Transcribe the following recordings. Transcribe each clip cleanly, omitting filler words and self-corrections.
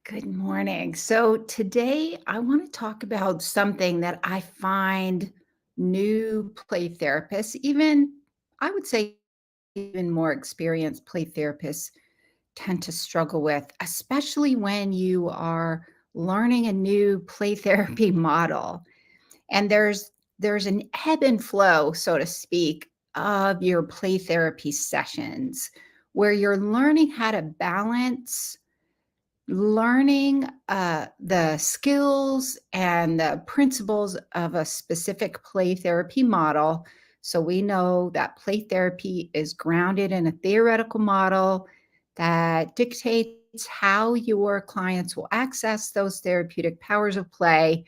Good morning. So today I want to talk about something that I find new play therapists, even I would say even more experienced play therapists tend to struggle with, especially when you are learning a new play therapy model. And there's an ebb and flow, so to speak, of your play therapy sessions where you're learning how to balance learning the skills and the principles of a specific play therapy model. So we know that play therapy is grounded in a theoretical model that dictates how your clients will access those therapeutic powers of play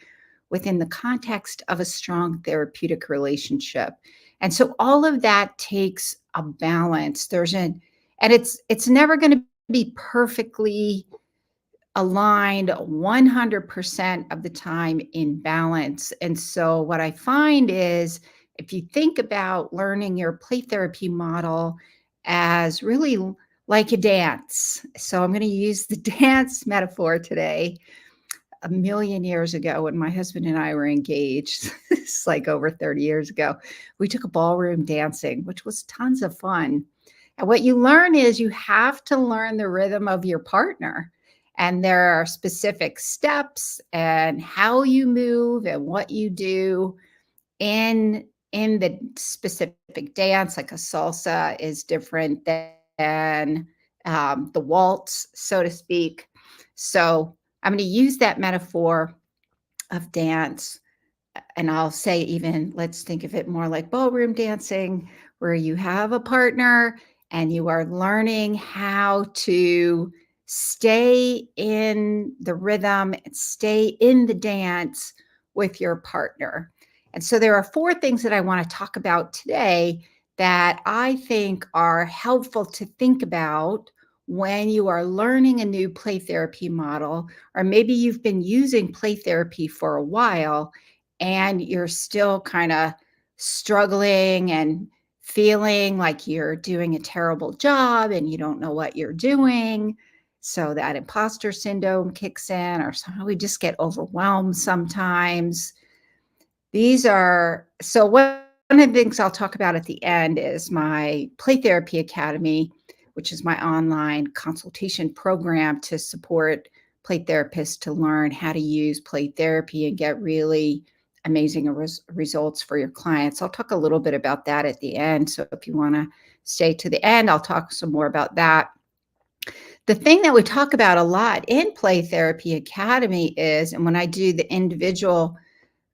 within the context of a strong therapeutic relationship. And so all of that takes a balance. And it's never going to be perfectly aligned 100% of the time in balance. And so, what I find is if you think about learning your play therapy model as really like a dance. So, I'm going to use the dance metaphor today. A million years ago, when my husband and I were engaged, it's like over 30 years ago, we took a ballroom dancing, which was tons of fun. And what you learn is you have to learn the rhythm of your partner. And there are specific steps and how you move and what you do in the specific dance. Like a salsa is different than the waltz, so to speak. So I'm going to use that metaphor of dance, and I'll say, even let's think of it more like ballroom dancing, where you have a partner and you are learning how to stay in the rhythm and stay in the dance with your partner. And so there are four things that I want to talk about today that I think are helpful to think about when you are learning a new play therapy model, or maybe you've been using play therapy for a while and you're still kind of struggling and feeling like you're doing a terrible job and you don't know what you're doing. So that imposter syndrome kicks in, or we just get overwhelmed sometimes. These are so one of the things I'll talk about at the end is my Play Therapy Academy, which is my online consultation program to support play therapists to learn how to use play therapy and get really amazing results for your clients. I'll talk a little bit about that at the end. So if you want to stay to the end, I'll talk some more about that. The thing that we talk about a lot in Play Therapy Academy is, and when I do the individual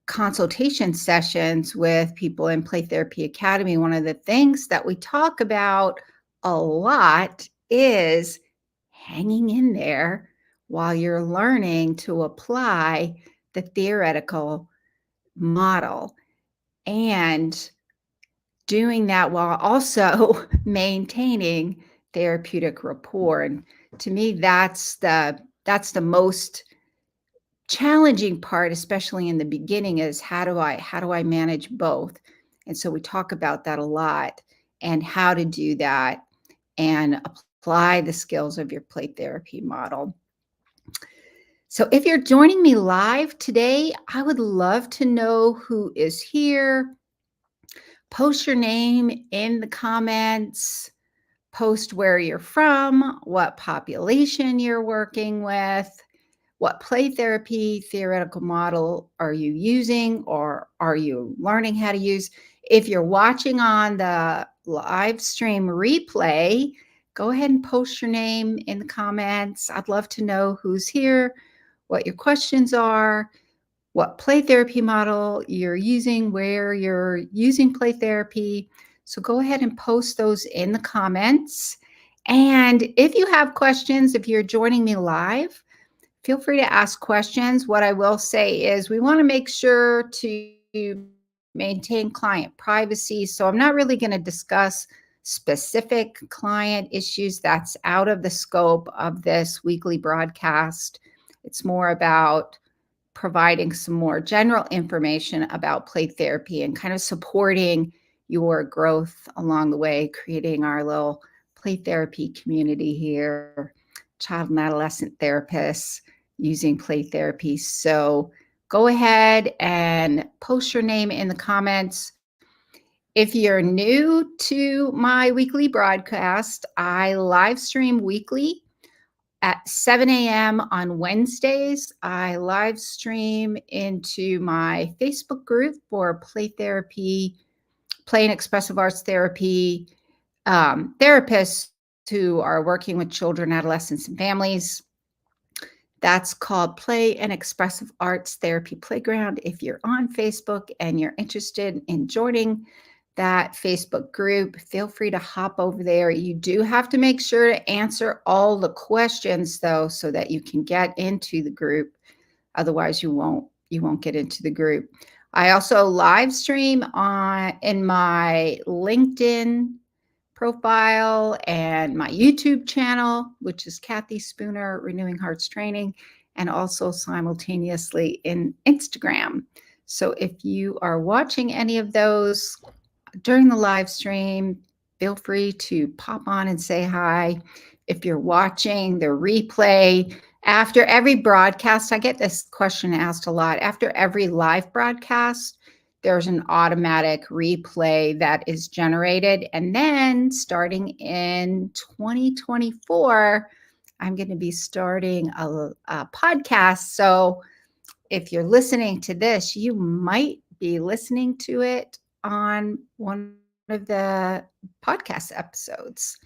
consultation sessions with people in Play Therapy Academy, one of the things that we talk about a lot is hanging in there while you're learning to apply the theoretical model, and doing that while also maintaining therapeutic rapport. And to me, that's the most challenging part, especially in the beginning, is how do I manage both? And so we talk about that a lot, and how to do that and apply the skills of your play therapy model. So if you're joining me live today, I would love to know who is here. Post your name in the comments. Post where you're from, what population you're working with, what play therapy theoretical model are you using or are you learning how to use? If you're watching on the live stream replay, go ahead and post your name in the comments. I'd love to know who's here, what your questions are, what play therapy model you're using, where you're using play therapy. So go ahead and post those in the comments. And if you have questions, if you're joining me live, feel free to ask questions. What I will say is we want to make sure to maintain client privacy. So I'm not really going to discuss specific client issues. That's out of the scope of this weekly broadcast. It's more about providing some more general information about play therapy and kind of supporting your growth along the way, creating our little play therapy community here, child and adolescent therapists, using play therapy. So go ahead and post your name in the comments. If you're new to my weekly broadcast, I live stream weekly at 7 a.m. on Wednesdays. I live stream into my Facebook group for play therapy, play and expressive arts therapy therapists who are working with children, adolescents, and families. That's called Play and Expressive Arts Therapy Playground. If you're on Facebook and you're interested in joining that Facebook group, feel free to hop over there. You do have to make sure to answer all the questions though, so that you can get into the group. Otherwise, you won't get into the group. I also live stream in my LinkedIn profile and my YouTube channel, which is Kathy Spooner Renewing Hearts Training, and also simultaneously in Instagram. So if you are watching any of those during the live stream, feel free to pop on and say hi. If you're watching the replay after every broadcast, I get this question asked a lot. After every live broadcast, there's an automatic replay that is generated. And then starting in 2024, I'm going to be starting a podcast. So if you're listening to this, you might be listening to it on one of the podcast episodes,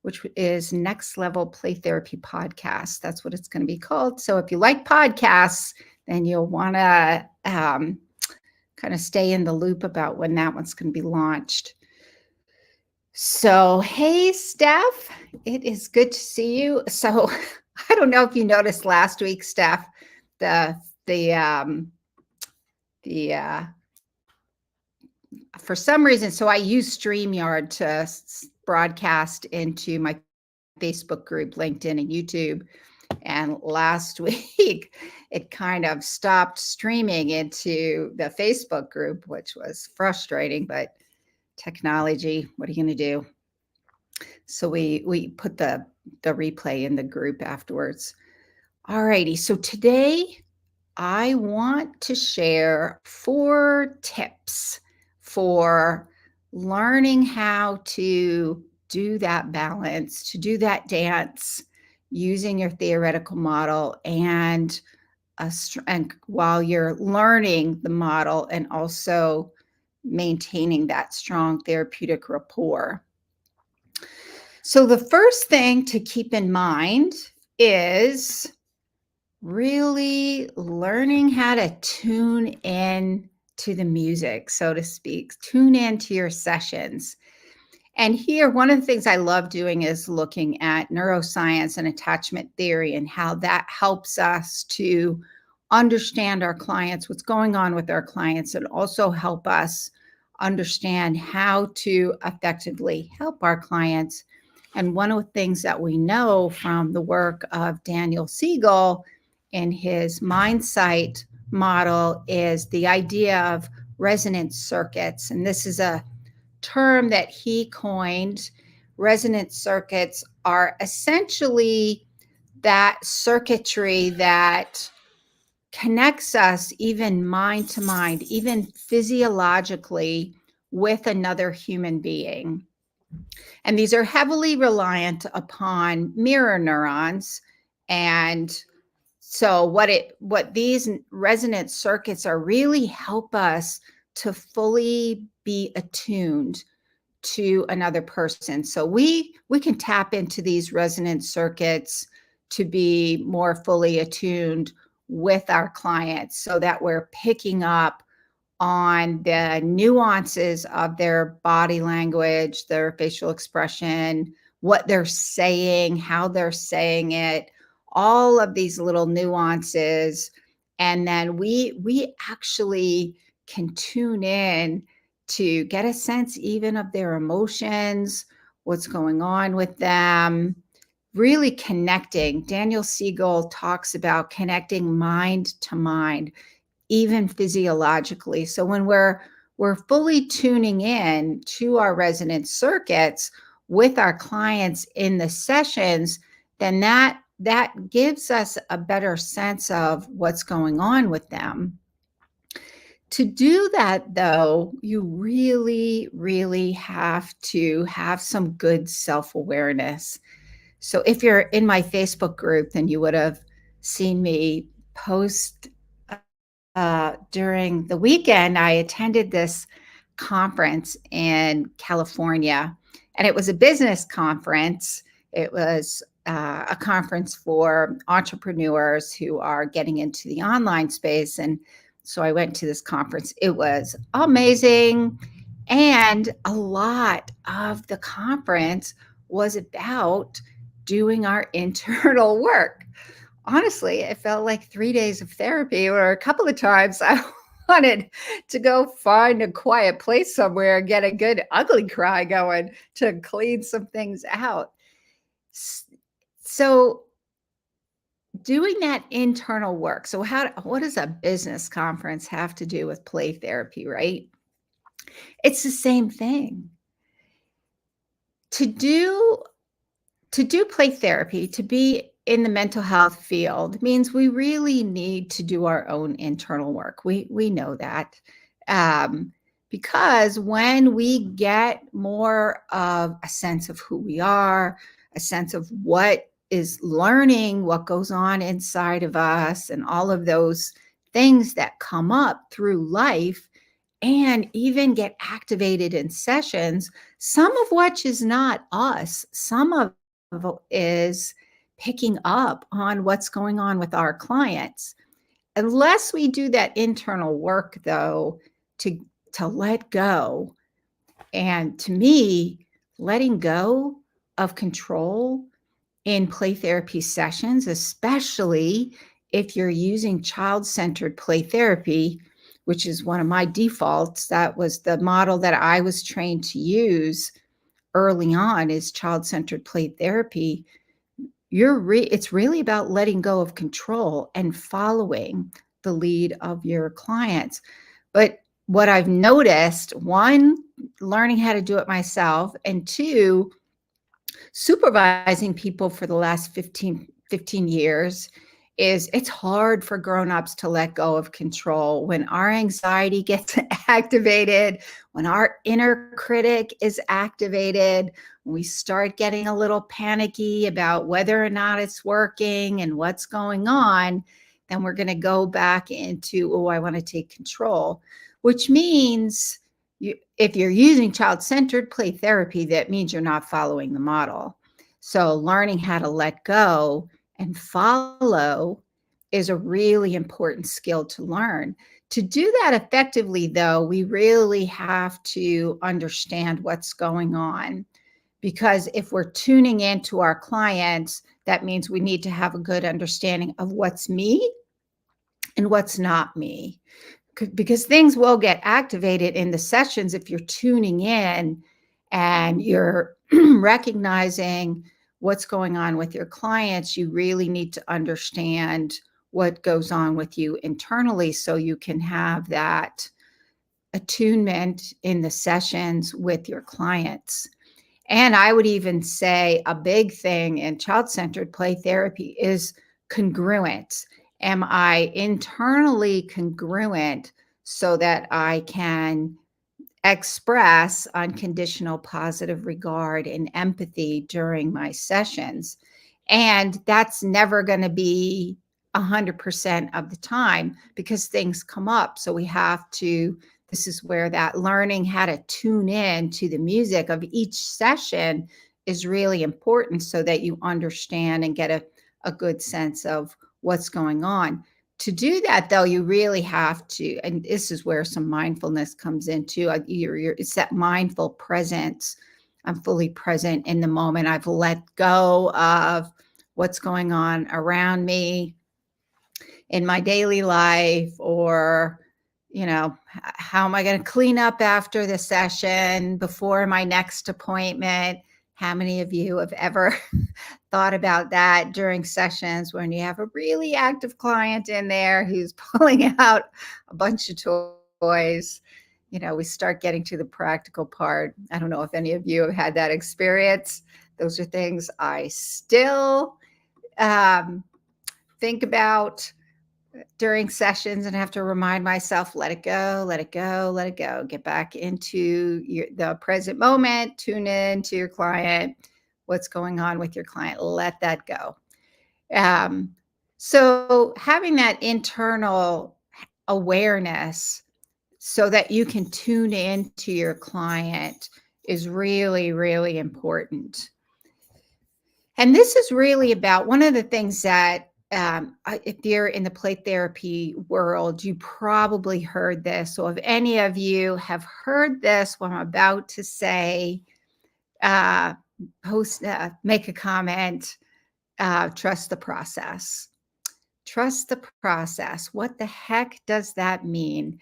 which is Next Level Play Therapy Podcast. That's what it's going to be called. So if you like podcasts, then you'll want to kind of stay in the loop about when that one's going to be launched. So, hey, Steph, it is good to see you. So I don't know if you noticed last week, Steph, the for some reason, so I use StreamYard to broadcast into my Facebook group, LinkedIn, and YouTube. And last week, it kind of stopped streaming into the Facebook group, which was frustrating, but technology, what are you going to do? So we put the replay in the group afterwards. All righty. So today I want to share 4 tips for learning how to do that balance, to do that dance using your theoretical model and while you're learning the model and also maintaining that strong therapeutic rapport. So the first thing to keep in mind is really learning how to tune in to the music, so to speak, tune into your sessions. And here, one of the things I love doing is looking at neuroscience and attachment theory and how that helps us to understand our clients, what's going on with our clients, and also help us understand how to effectively help our clients. And one of the things that we know from the work of Daniel Siegel in his MindSight model is the idea of resonance circuits. And this is a term that he coined. Resonance circuits are essentially that circuitry that connects us even mind to mind, even physiologically with another human being. And these are heavily reliant upon mirror neurons. And so what these resonance circuits are really help us to fully be attuned to another person. So we can tap into these resonance circuits to be more fully attuned with our clients so that we're picking up on the nuances of their body language, their facial expression, what they're saying, how they're saying it, all of these little nuances. And then we actually can tune in to get a sense even of their emotions, what's going on with them, really connecting. Daniel Siegel talks about connecting mind to mind, even physiologically. So when we're fully tuning in to our resonance circuits with our clients in the sessions, then that that gives us a better sense of what's going on with them. To do that, though, you really, really have to have some good self-awareness. So if you're in my Facebook group, then you would have seen me post during the weekend. I attended this conference in California, and it was a business conference. It was a conference for entrepreneurs who are getting into the online space. And so I went to this conference. It was amazing. And a lot of the conference was about doing our internal work. Honestly, it felt like 3 days of therapy, or a couple of times I wanted to go find a quiet place somewhere and get a good ugly cry going to clean some things out. So doing that internal work. So what does a business conference have to do with play therapy, right? It's the same thing. To do To do play therapy, to be in the mental health field means we really need to do our own internal work. We know that. Um, because when we get more of a sense of who we are, a sense of what is learning, what goes on inside of us, and all of those things that come up through life, and even get activated in sessions, some of which is not us, some of is picking up on what's going on with our clients. Unless we do that internal work, though, to, to let go. And to me, letting go of control in play therapy sessions, especially if you're using child-centered play therapy, which is one of my defaults. That was the model that I was trained to use early on, is child-centered play therapy. It's really about letting go of control and following the lead of your clients. But what I've noticed, one, learning how to do it myself, and two, supervising people for the last 15 years, is it's hard for grown-ups to let go of control when our anxiety gets activated, when our inner critic is activated, when we start getting a little panicky about whether or not it's working and what's going on. Then we're going to go back into, oh, I want to take control, which means if you're using child-centered play therapy, that means you're not following the model. So learning how to let go and follow is a really important skill to learn. To do that effectively, though, we really have to understand what's going on. Because if we're tuning into our clients, that means we need to have a good understanding of what's me and what's not me. Because things will get activated in the sessions if you're tuning in and you're recognizing what's going on with your clients. You really need to understand what goes on with you internally so you can have that attunement in the sessions with your clients. And I would even say a big thing in child-centered play therapy is congruence. Am I internally congruent so that I can express unconditional positive regard and empathy during my sessions? And that's never going to be 100% of the time because things come up. So we have to, this is where that learning how to tune in to the music of each session is really important so that you understand and get a good sense of what's going on. To do that, though, you really have to, and this is where some mindfulness comes into, it's that mindful presence. I'm fully present in the moment. I've let go of what's going on around me in my daily life, or, how am I going to clean up after the session before my next appointment? How many of you have ever thought about that during sessions when you have a really active client in there who's pulling out a bunch of toys? We start getting to the practical part. I don't know if any of you have had that experience. Those are things I still Um, think about during sessions and have to remind myself, let it go, let it go, let it go. Get back into the present moment, tune in to your client, what's going on with your client, let that go. Um, so having that internal awareness so that you can tune in to your client is really, really important. And this is really about one of the things that if you're in the play therapy world, you probably heard this. So if any of you have heard this, what I'm about to say, uh, make a comment, trust the process. Trust the process. What the heck does that mean?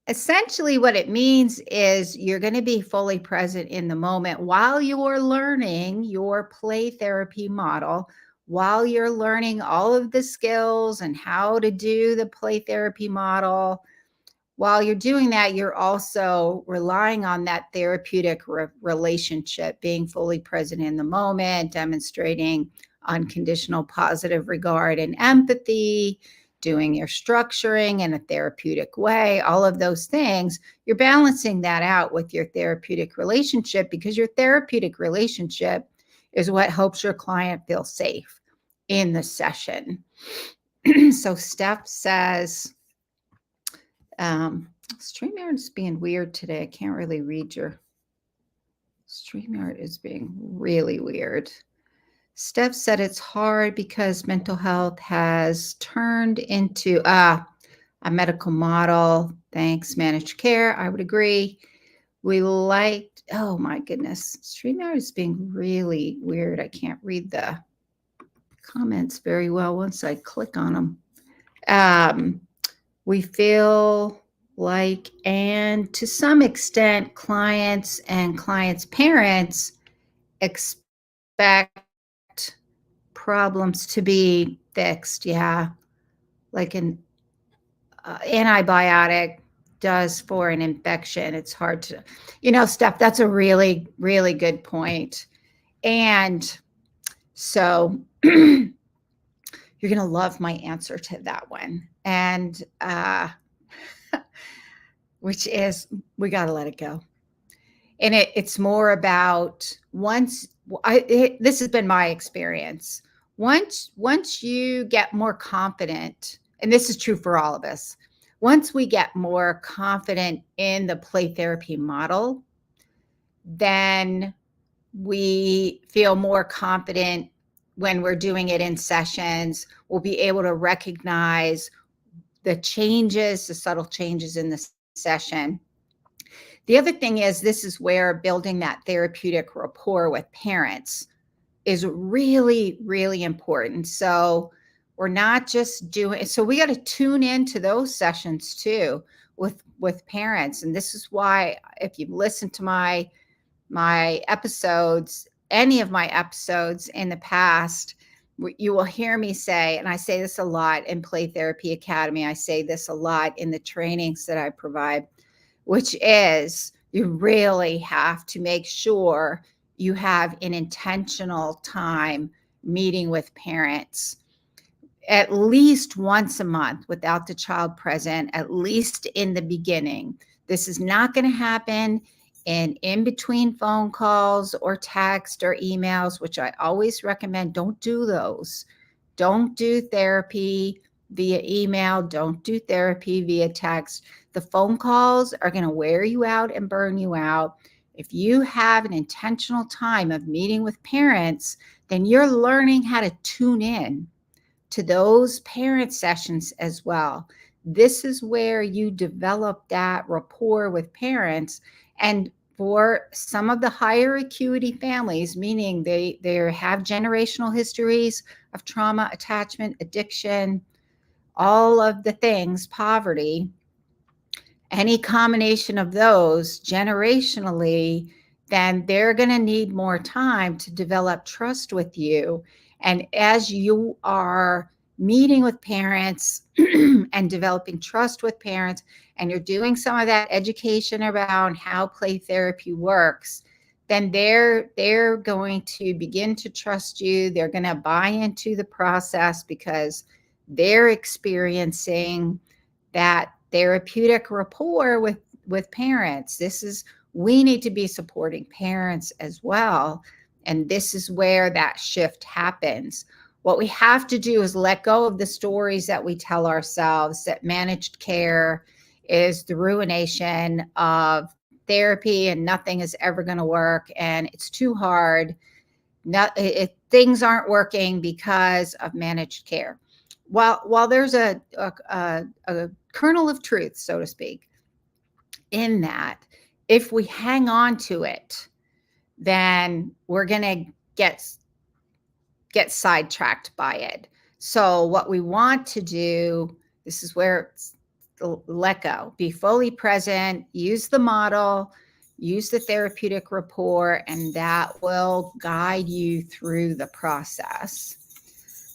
Essentially, what it means is you're going to be fully present in the moment while you're learning your play therapy model, while you're learning all of the skills and how to do the play therapy model. While you're doing that, you're also relying on that therapeutic relationship, being fully present in the moment, demonstrating unconditional positive regard and empathy, doing your structuring in a therapeutic way, all of those things. You're balancing that out with your therapeutic relationship because your therapeutic relationship is what helps your client feel safe in the session. So Steph says, StreamYard is being weird today. I can't really read your StreamYard is being really weird. Steph said it's hard because mental health has turned into a medical model. Thanks, managed care. I would agree. We liked, oh my goodness, StreamYard is being really weird. I can't read the comments very well once I click on them. We feel like, and to some extent, clients and clients' parents expect problems to be fixed. Yeah. Like an antibiotic does for an infection. It's hard to, Steph, that's a really, really good point. And so you're going to love my answer to that one. And, which is we got to let it go. And it's more about this has been my experience. Once you get more confident, and this is true for all of us, once we get more confident in the play therapy model, then we feel more confident when we're doing it in sessions. We'll be able to recognize the changes, the subtle changes in the session. The other thing is, this is where building that therapeutic rapport with parents is really, really important. So we're not just doing, so we got to tune into those sessions too with parents. And this is why, if you've listened to my episodes, any of my episodes in the past, you will hear me say, and I say this a lot in Play Therapy Academy, I say this a lot in the trainings that I provide, which is you really have to make sure you have an intentional time meeting with parents at least once a month without the child present, at least in the beginning. This is not going to happen in between phone calls or text or emails, which I always recommend. Don't do those. Don't do therapy via email. Don't do therapy via text. The phone calls are going to wear you out and burn you out. If you have an intentional time of meeting with parents, then you're learning how to tune in to those parent sessions as well. This is where you develop that rapport with parents. And for some of the higher acuity families, meaning they have generational histories of trauma, attachment, addiction, all of the things, poverty, any combination of those generationally, then they're going to need more time to develop trust with you. And as you are meeting with parents and developing trust with parents, and you're doing some of that education around how play therapy works, then they're going to begin to trust you. They're going to buy into the process because they're experiencing that therapeutic rapport with parents. We need to be supporting parents as well, and this is where that shift happens. What we have to do is let go of the stories that we tell ourselves that managed care is the ruination of therapy and nothing is ever going to work and it's too hard. Things aren't working because of managed care. While there's a kernel of truth, so to speak, in that, if we hang on to it, then we're going to get sidetracked by it. So what we want to do, this is where it's let go, be fully present, use the model, use the therapeutic rapport, and that will guide you through the process.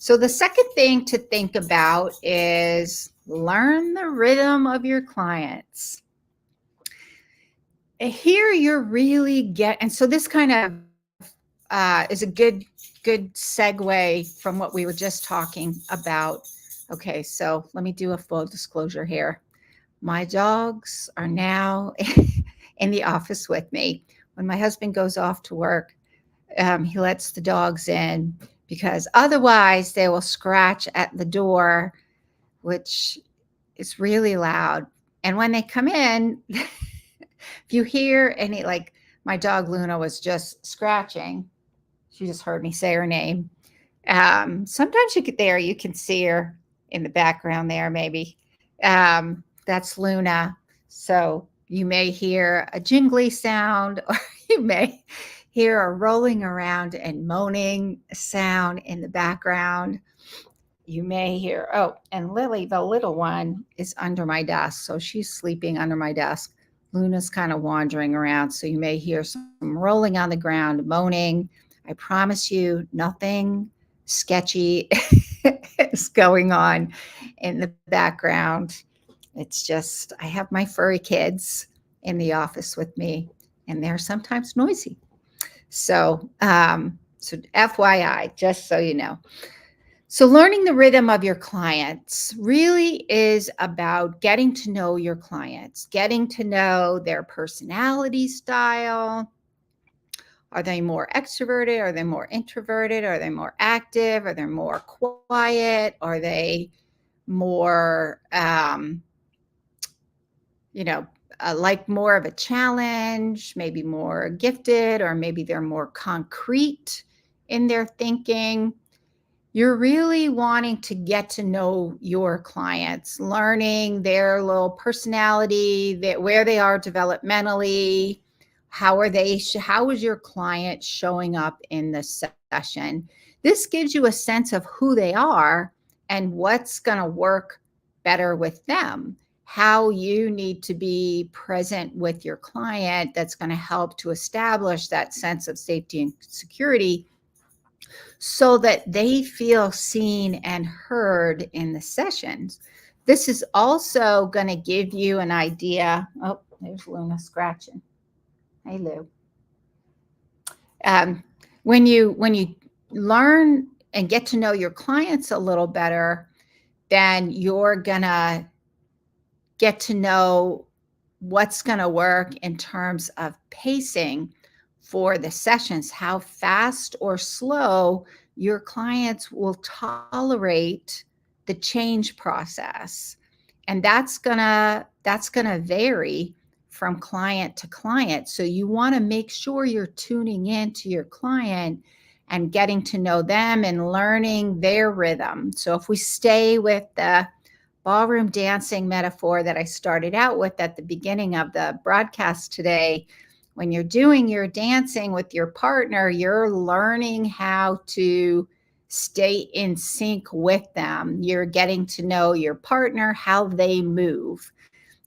So the second thing to think about is learn the rhythm of your clients. Here you're really and so this kind of is a good segue from what we were just talking about. Okay, so let me do a full disclosure here. My dogs are now in the office with me. When my husband goes off to work, he lets the dogs in because otherwise they will scratch at the door, which is really loud. And when they come in, if you hear any, like my dog Luna was just scratching, she just heard me say her name. Sometimes you can see her in the background there, maybe. That's Luna. So you may hear a jingly sound, or you may hear a rolling around and moaning sound in the background. You may hear, oh, and Lily, the little one, is under my desk. So she's sleeping under my desk. Luna's kind of wandering around. So you may hear some rolling on the ground, moaning. I promise you, nothing sketchy is going on in the background. It's just, I have my furry kids in the office with me, and they're sometimes noisy. So, so FYI, just so you know. So learning the rhythm of your clients really is about getting to know your clients, getting to know their personality style. Are they more extroverted? Are they more introverted? Are they more active? Are they more quiet? Are they more, like more of a challenge, maybe more gifted, or maybe they're more concrete in their thinking? You're really wanting to get to know your clients, learning their little personality, where they are developmentally. How is your client showing up in the session? This gives you a sense of who they are and what's going to work better with them. How you need to be present with your client that's going to help to establish that sense of safety and security so that they feel seen and heard in the sessions. This is also going to give you an idea. Oh, there's Luna scratching. Hey, Lou. When you learn and get to know your clients a little better, then you're going to get to know what's going to work in terms of pacing for the sessions, how fast or slow your clients will tolerate the change process. And that's going to vary from client to client. So you want to make sure you're tuning in to your client and getting to know them and learning their rhythm. So if we stay with the ballroom dancing metaphor that I started out with at the beginning of the broadcast today, when you're doing your dancing with your partner, you're learning how to stay in sync with them. You're getting to know your partner, how they move,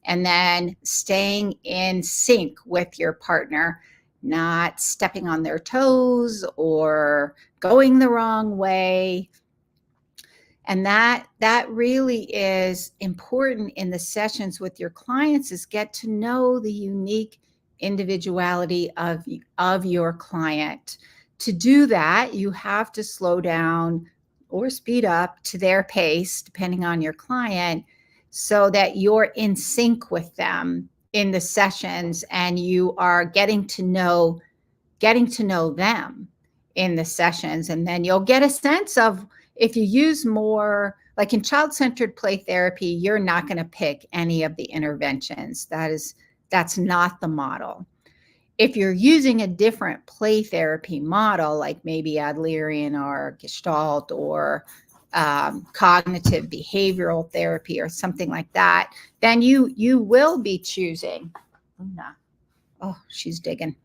and then staying in sync with your partner, not stepping on their toes or going the wrong way. And that really is important in the sessions with your clients, is get to know the unique individuality of your client. To do that, you have to slow down or speed up to their pace, depending on your client, so that you're in sync with them in the sessions and you are getting to know them in the sessions. And then you'll get a sense of, if you use more, like in child-centered play therapy, you're not going to pick any of the interventions. That's not the model. If you're using a different play therapy model, like maybe Adlerian or Gestalt or cognitive behavioral therapy or something like that, then you will be choosing. Oh, she's digging.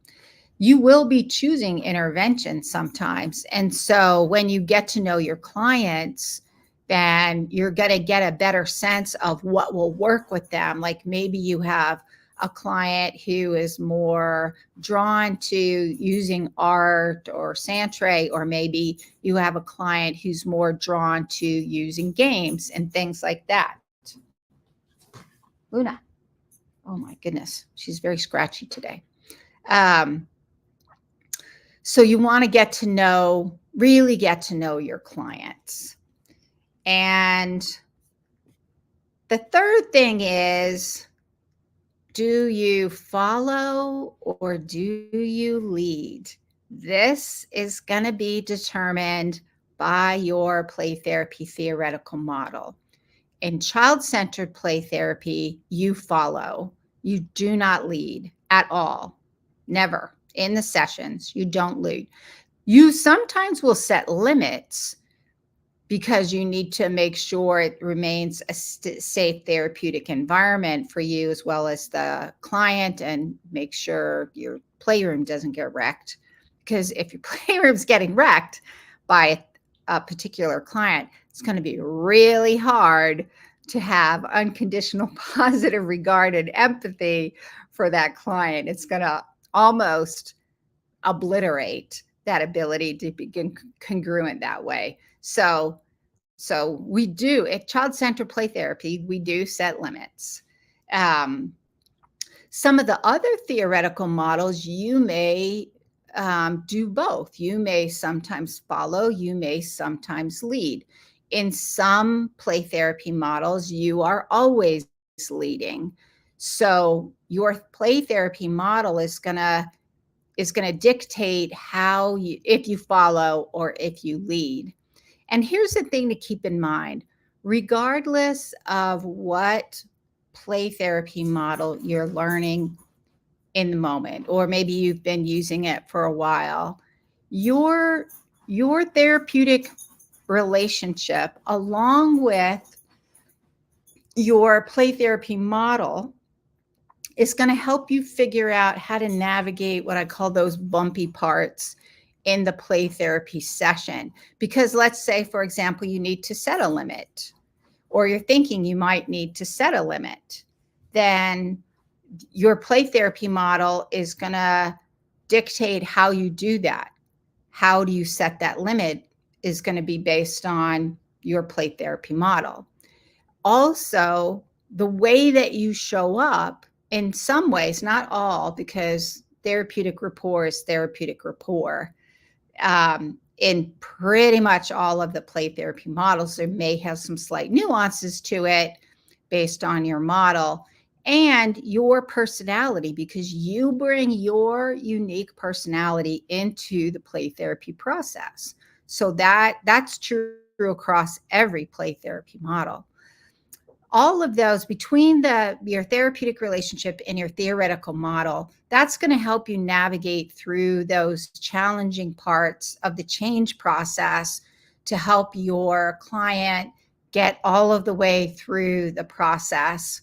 You will be choosing intervention sometimes. And so when you get to know your clients, then you're going to get a better sense of what will work with them. Like maybe you have a client who is more drawn to using art or Santre, or maybe you have a client who's more drawn to using games and things like that. Luna, oh my goodness, she's very scratchy today. So you want to really get to know your clients. And the third thing is, do you follow or do you lead? This is going to be determined by your play therapy theoretical model. In child-centered play therapy, you follow. You do not lead at all. Never. In the sessions, you don't lead. You sometimes will set limits because you need to make sure it remains a safe therapeutic environment for you as well as the client, and make sure your playroom doesn't get wrecked. Because if your playroom's getting wrecked by a particular client, it's going to be really hard to have unconditional positive regard and empathy for that client. It's going to almost obliterate that ability to be congruent that way. So we do, at child-centered play therapy, we do set limits. Some of the other theoretical models, you may do both. You may sometimes follow, you may sometimes lead. In some play therapy models, you are always leading. So your play therapy model is going to dictate if you follow or if you lead. And here's the thing to keep in mind: regardless of what play therapy model you're learning in the moment, or maybe you've been using it for a while, your therapeutic relationship along with your play therapy model is going to help you figure out how to navigate what I call those bumpy parts in the play therapy session. Because let's say, for example, you need to set a limit, or you're thinking you might need to set a limit, then your play therapy model is going to dictate how you do that. How do you set that limit is going to be based on your play therapy model. Also, the way that you show up, in some ways, not all, because therapeutic rapport is therapeutic rapport. In pretty much all of the play therapy models, there may have some slight nuances to it based on your model and your personality, because you bring your unique personality into the play therapy process. So that's true across every play therapy model. All of those, between your therapeutic relationship and your theoretical model, that's going to help you navigate through those challenging parts of the change process to help your client get all of the way through the process.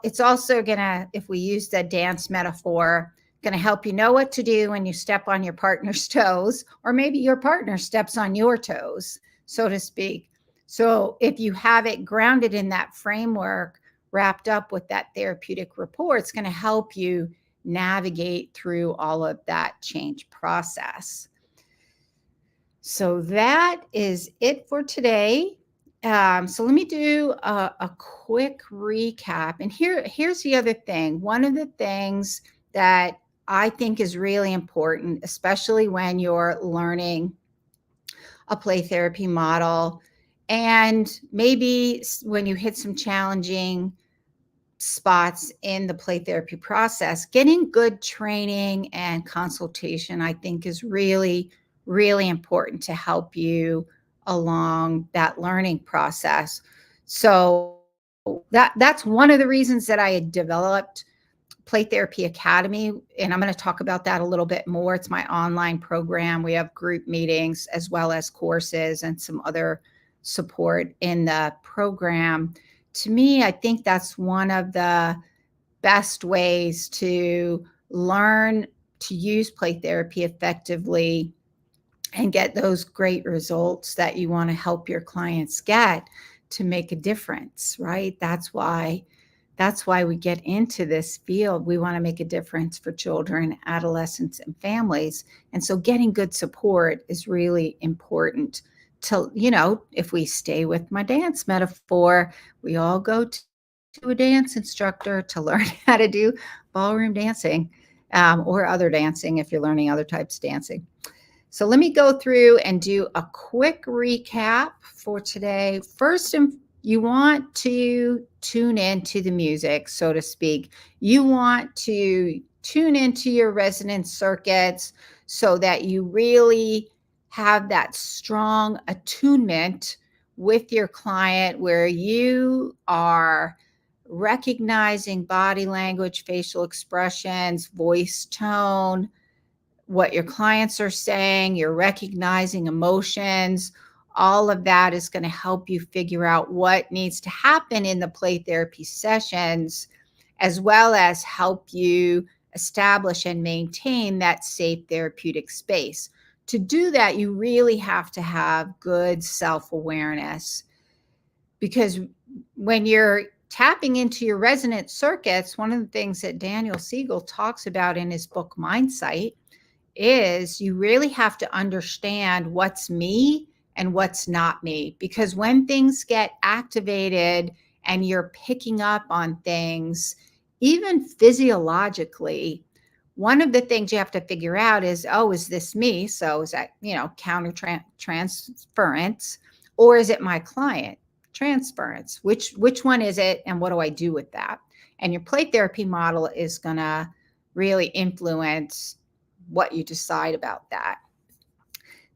It's also going to, if we use the dance metaphor, going to help you know what to do when you step on your partner's toes, or maybe your partner steps on your toes, so to speak. So if you have it grounded in that framework, wrapped up with that therapeutic rapport, it's going to help you navigate through all of that change process. So that is it for today. So let me do a quick recap. And here's the other thing. One of the things that I think is really important, especially when you're learning a play therapy model. And maybe when you hit some challenging spots in the play therapy process, getting good training and consultation, I think, is really, really important to help you along that learning process. So that's one of the reasons that I had developed Play Therapy Academy, and I'm going to talk about that a little bit more. It's my online program. We have group meetings as well as courses and some other support in the program. To me, I think that's one of the best ways to learn to use play therapy effectively and get those great results that you want to help your clients get to make a difference, right? That's why we get into this field. We want to make a difference for children, adolescents, and families. And so getting good support is really important to, if we stay with my dance metaphor, we all go to a dance instructor to learn how to do ballroom dancing, or other dancing if you're learning other types of dancing. So let me go through and do a quick recap for today. First, you want to tune into the music, so to speak. You want to tune into your resonance circuits so that you really have that strong attunement with your client where you are recognizing body language, facial expressions, voice tone, what your clients are saying, you're recognizing emotions. All of that is going to help you figure out what needs to happen in the play therapy sessions, as well as help you establish and maintain that safe therapeutic space. To do that, you really have to have good self-awareness, because when you're tapping into your resonant circuits, one of the things that Daniel Siegel talks about in his book Mindsight is you really have to understand what's me and what's not me. Because when things get activated and you're picking up on things, even physiologically, one of the things you have to figure out is, oh, is this me? So is that, counter transference, or is it my client? Transference. Which one is it, and what do I do with that? And your play therapy model is going to really influence what you decide about that.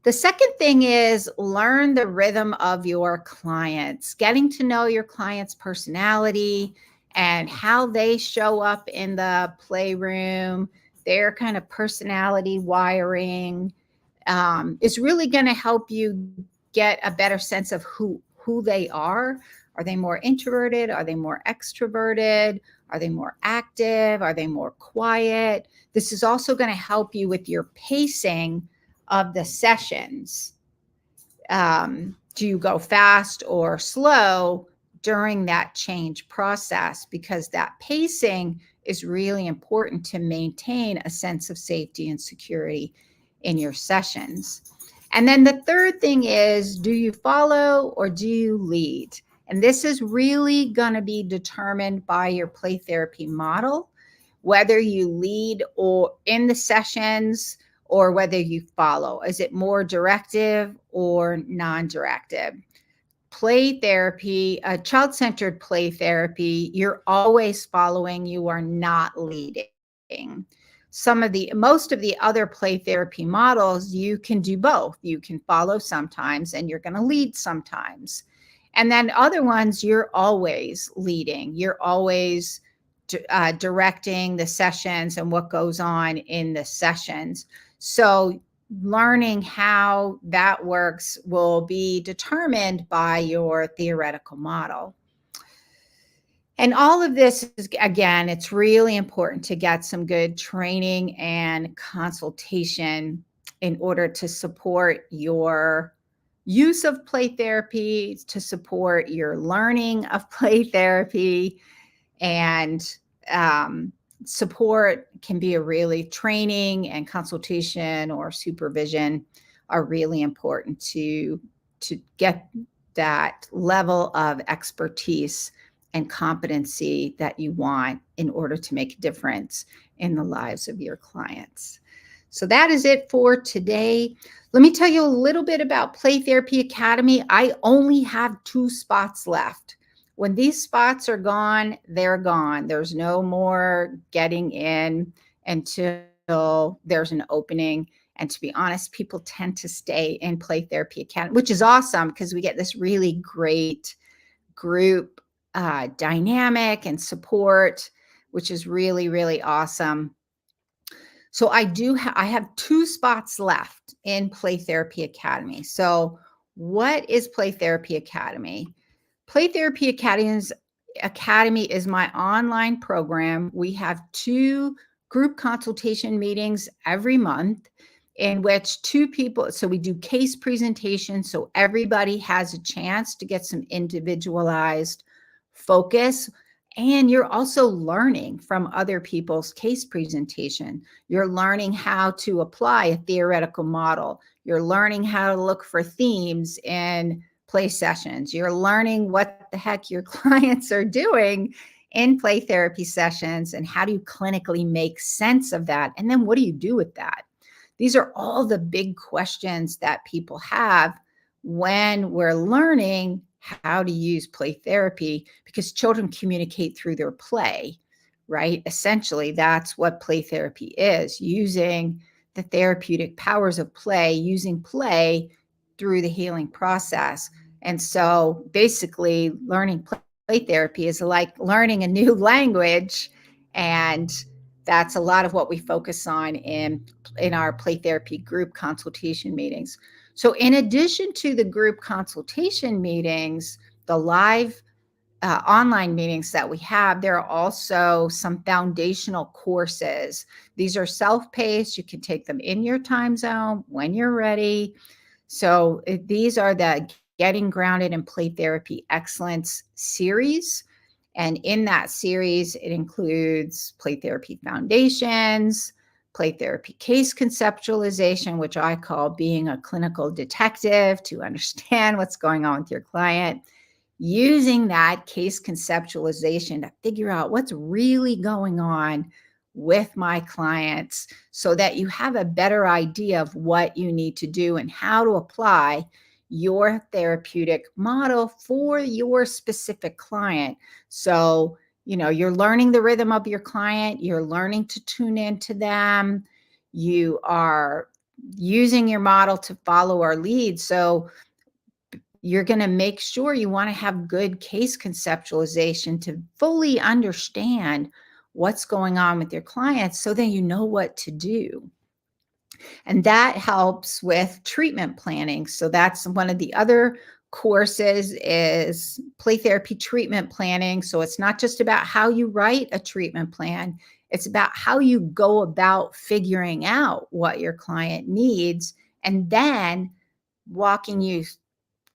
The second thing is learn the rhythm of your clients, getting to know your client's personality and how they show up in the playroom, their kind of personality wiring, is really going to help you get a better sense of who they are. Are they more introverted? Are they more extroverted? Are they more active? Are they more quiet? This is also going to help you with your pacing of the sessions. Do you go fast or slow during that change process? Because that pacing is really important to maintain a sense of safety and security in your sessions. And then the third thing is, do you follow or do you lead? And this is really going to be determined by your play therapy model, whether you lead or in the sessions or whether you follow. Is it more directive or non-directive? Play therapy, child-centered play therapy, you're always following, you are not leading. Most of the other play therapy models, you can do both. You can follow sometimes and you're going to lead sometimes. And then other ones, you're always leading. You're always directing the sessions and what goes on in the sessions. So learning how that works will be determined by your theoretical model. And all of this is, again, it's really important to get some good training and consultation in order to support your use of play therapy, to support your learning of play therapy. And support can be training and consultation or supervision are really important to get that level of expertise and competency that you want in order to make a difference in the lives of your clients. So that is it for today. Let me tell you a little bit about Play Therapy Academy. I only have 2 spots left. When these spots are gone, they're gone. There's no more getting in until there's an opening. And to be honest, people tend to stay in Play Therapy Academy, which is awesome because we get this really great group dynamic and support, which is really, really awesome. So I have 2 spots left in Play Therapy Academy. So what is Play Therapy Academy? Play Therapy Academy is my online program. We have 2 group consultation meetings every month in which 2 people, so we do case presentations, so everybody has a chance to get some individualized focus. And you're also learning from other people's case presentation. You're learning how to apply a theoretical model. You're learning how to look for themes in play sessions. You're learning what the heck your clients are doing in play therapy sessions and how do you clinically make sense of that? And then what do you do with that? These are all the big questions that people have when we're learning how to use play therapy, because children communicate through their play, right? Essentially, that's what play therapy is, using the therapeutic powers of play, using play through the healing process. And so basically, learning play therapy is like learning a new language. And that's a lot of what we focus on in our play therapy group consultation meetings. So in addition to the group consultation meetings, the live online meetings that we have, there are also some foundational courses. These are self-paced. You can take them in your time zone when you're ready. So these are the Getting Grounded in Play Therapy Excellence series. And in that series, it includes play therapy foundations, play therapy case conceptualization, which I call being a clinical detective to understand what's going on with your client, using that case conceptualization to figure out what's really going on with my clients so that you have a better idea of what you need to do and how to apply your therapeutic model for your specific client. So, you're learning the rhythm of your client, you're learning to tune into them, you are using your model to follow our lead. So, you're going to make sure you want to have good case conceptualization to fully understand what's going on with your clients so that you know what to do. And that helps with treatment planning. So that's one of the other courses is play therapy treatment planning. So it's not just about how you write a treatment plan, it's about how you go about figuring out what your client needs and then walking you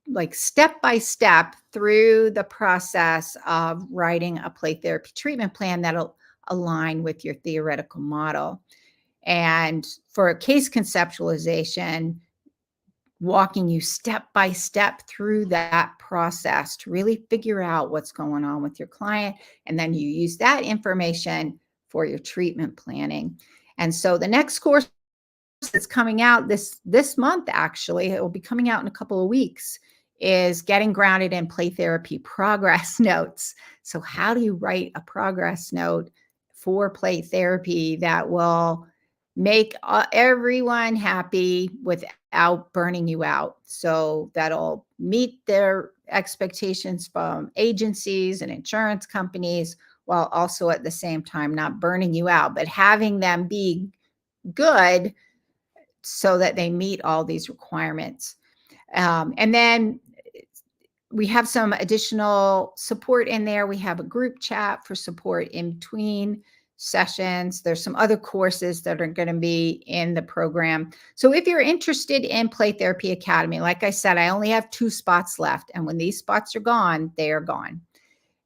like step by step through the process of writing a play therapy treatment plan that'll align with your theoretical model. And for a case conceptualization, walking you step by step through that process to really figure out what's going on with your client. And then you use that information for your treatment planning. And so the next course that's coming out this month, actually, it will be coming out in a couple of weeks, is Getting Grounded in Play Therapy Progress Notes. So how do you write a progress note for play therapy that will make everyone happy without burning you out? So that'll meet their expectations from agencies and insurance companies while also at the same time not burning you out, but having them be good so that they meet all these requirements. And then we have some additional support in there. We have a group chat for support in between sessions. There's some other courses that are going to be in the program. So if you're interested in Play Therapy Academy, like I said, I only have 2 spots left. And when these spots are gone, they are gone.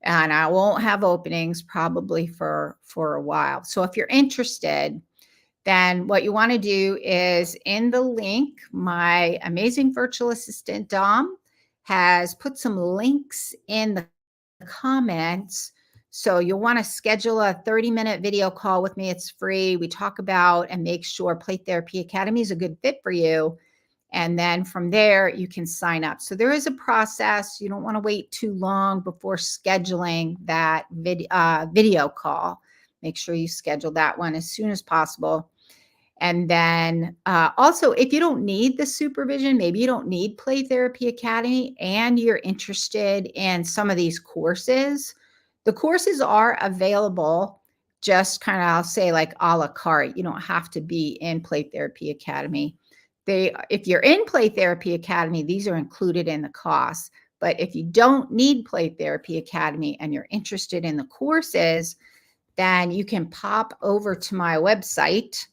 And I won't have openings probably for a while. So if you're interested, then what you want to do is in the link, my amazing virtual assistant, Dom, has put some links in the comments. So you'll want to schedule a 30-minute video call with me. It's free. We talk about and make sure Play Therapy Academy is a good fit for you. And then from there, you can sign up. So there is a process. You don't want to wait too long before scheduling that video call. Make sure you schedule that one as soon as possible. And then also, if you don't need the supervision, maybe you don't need Play Therapy Academy and you're interested in some of these courses, the courses are available just kind of, I'll say like a la carte. You don't have to be in Play Therapy Academy. If you're in Play Therapy Academy, these are included in the cost. But if you don't need Play Therapy Academy and you're interested in the courses, then you can pop over to my website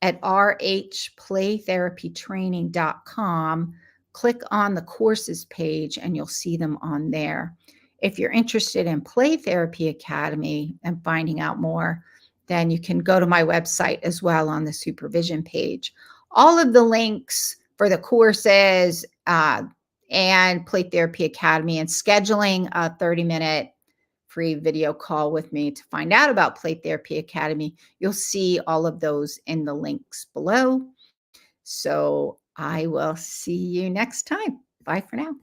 at rhplaytherapytraining.com, click on the courses page, and you'll see them on there. If you're interested in Play Therapy Academy and finding out more, then you can go to my website as well on the supervision page. All of the links for the courses and Play Therapy Academy and scheduling a 30-minute free video call with me to find out about Play Therapy Academy. You'll see all of those in the links below. So I will see you next time. Bye for now.